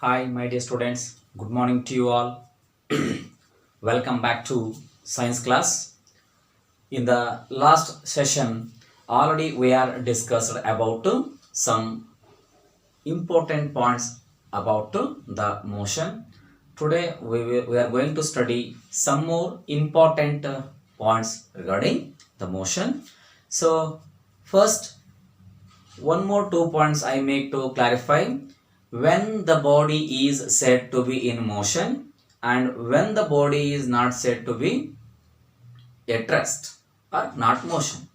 Hi, my dear students. Good morning to you all. Welcome back to science class. In the last session, already we are discussed about some important points about the motion. Today we are going to study some more important points regarding the motion. So first, one more 2 points I make to clarify. When the body is said to be in motion and when the body is not said to be at rest or not motion.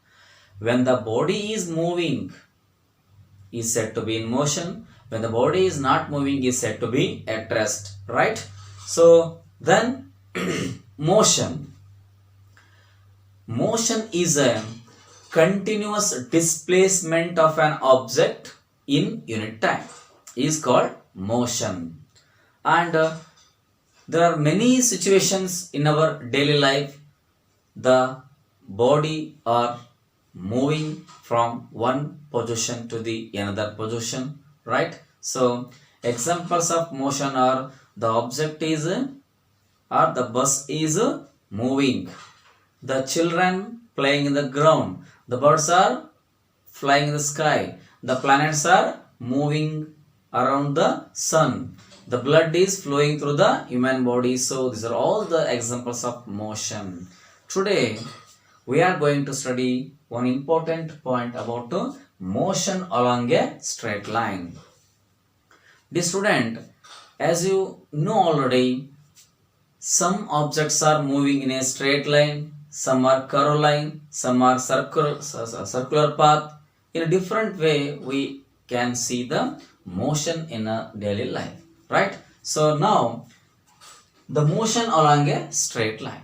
When the body is moving is said to be in motion. When the body is not moving is said to be at rest. Right? So then motion. Motion is a continuous displacement of an object in unit time is called motion. And there are many situations in our daily life the body are moving from one position to the another position, right? So examples of motion are the object is or the bus is moving, the children playing in the ground, the birds are flying in the sky, the planets are moving around the sun, the blood is flowing through the human body. So these are all the examples of motion. Today we are going to study one important point about motion along a straight line. Dear student, as you know already, some objects are moving in a straight line, some are curved line, some are circular path. In a different way, we can see the motion in a daily life, right? So now, the motion along a straight line.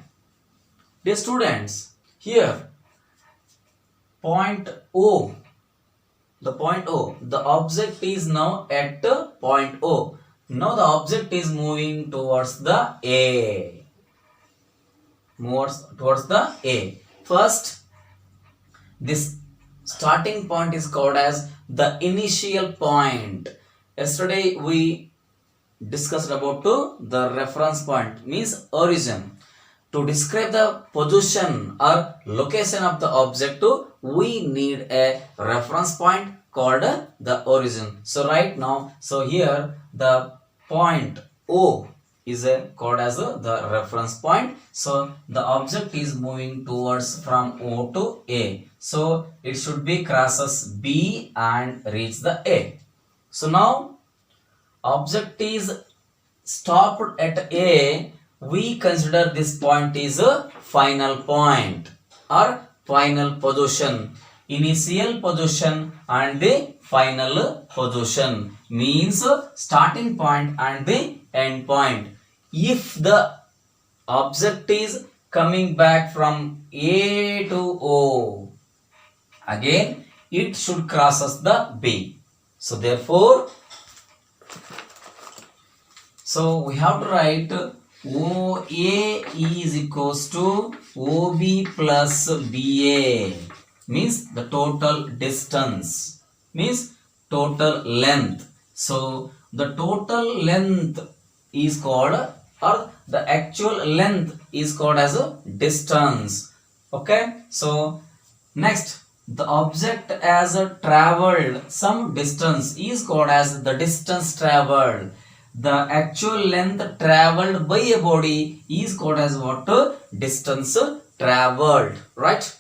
Dear students, here, point O, the object is now at point O. Now the object is moving towards the A. Moves towards the A. First, this starting point is called as the initial point. Yesterday we discussed about the reference point, means origin. To describe the position or location of the object, we need a reference point called the origin. So right now, so here the point O is called as the reference point. So the object is moving towards from O to A. So it should be crosses B and reach the A. So now object is stopped at A. We consider this point is a final point or final position. Initial position and the final position means starting point and the end point. If the object is coming back from A to O, again it should crosses the B. So therefore, so we have to write OA is equals to OB plus BA, means the total distance, means total length. So the total length is called, or the actual length is called as a distance. Okay, so next, the object as a traveled some distance is called as the distance traveled. The actual length traveled by a body is called as what? Distance traveled, right?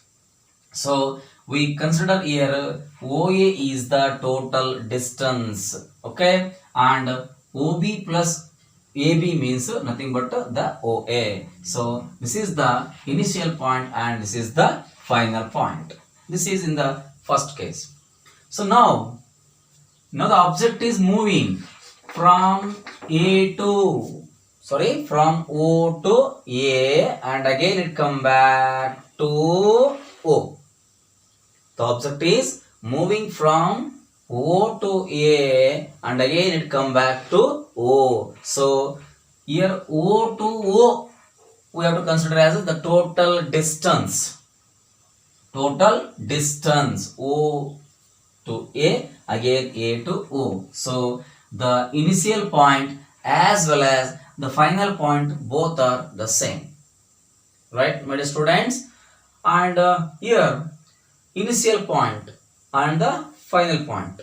So we consider here OA is the total distance, okay, and OB plus AB means nothing but the OA. So this is the initial point and this is the final point. This is in the first case. So now the object is moving from from O to A and again it come back to O. The object is moving from O to A and again it come back to O. So here O to O we have to consider as the total distance. Total distance O to A, again A to O. So the initial point as well as the final point both are the same. Right, my dear students? And here initial point and the final point.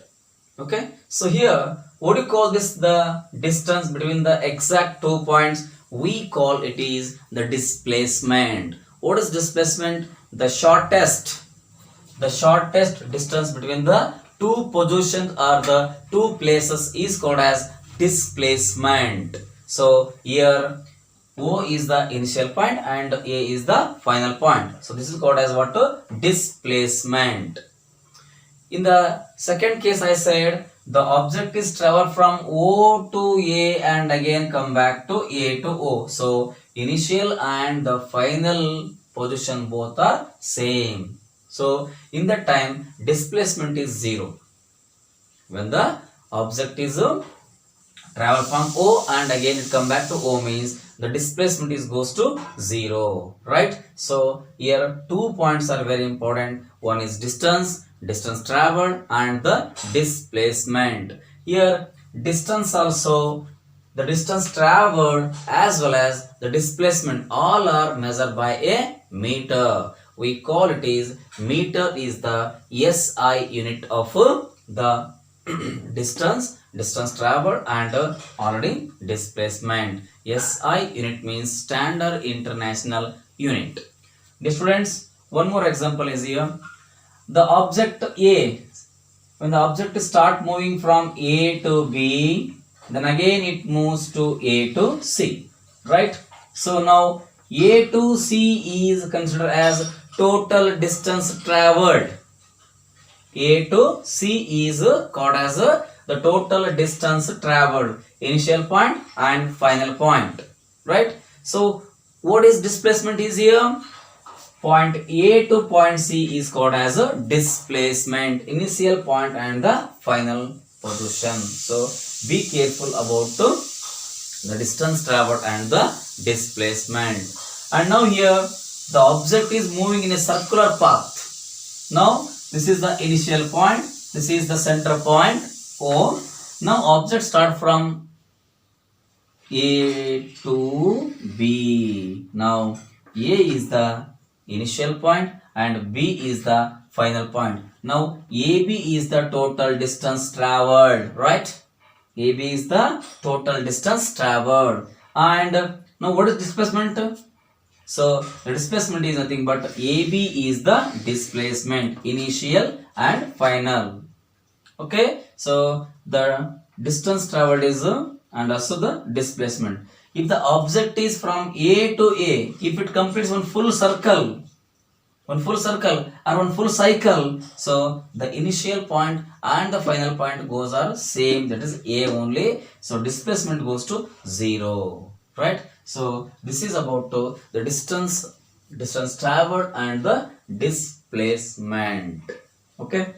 Okay, so here what do you call this? The distance between the exact 2 points, we call it is the displacement. What is displacement? The shortest distance between the two positions or the two places is called as displacement. So here O is the initial point and A is the final point. So this is called as what? Displacement. In the second case I said the object is travel from O to A and again come back to A to O. So initial and the final position both are same. So in that time displacement is 0. When the object is travel from O and again it come back to O means the displacement is goes to 0, right? So here 2 points are very important. One is distance traveled and the displacement. Here distance also, the distance traveled as well as the displacement all are measured by a meter. We call it is meter is the SI unit of the distance traveled and already displacement. SI unit means standard international unit. Dear students, one more example is here. The object A, when the object start moving from A to B, then again it moves to A to C, right? So now A to C is considered as total distance traveled. A to C is called as the total distance traveled, initial point and final point, right? So what is displacement is here? Point A to point C is called as a displacement, initial point and the final position. So be careful about the distance traveled and the displacement. And now here the object is moving in a circular path. Now this is the initial point, this is the center point O. Now object start from A to B. Now A is the initial point and B is the final point. Now AB is the total distance traveled, right? AB is the total distance traveled. And now what is displacement? So the displacement is nothing but AB is the displacement, initial and final. Okay, so the distance traveled is and also the displacement. If the object is from A to A, if it completes one full circle or one full cycle, so the initial point and the final point goes are same, that is A only. So displacement goes to 0, right? So this is about the distance traveled and the displacement. Okay.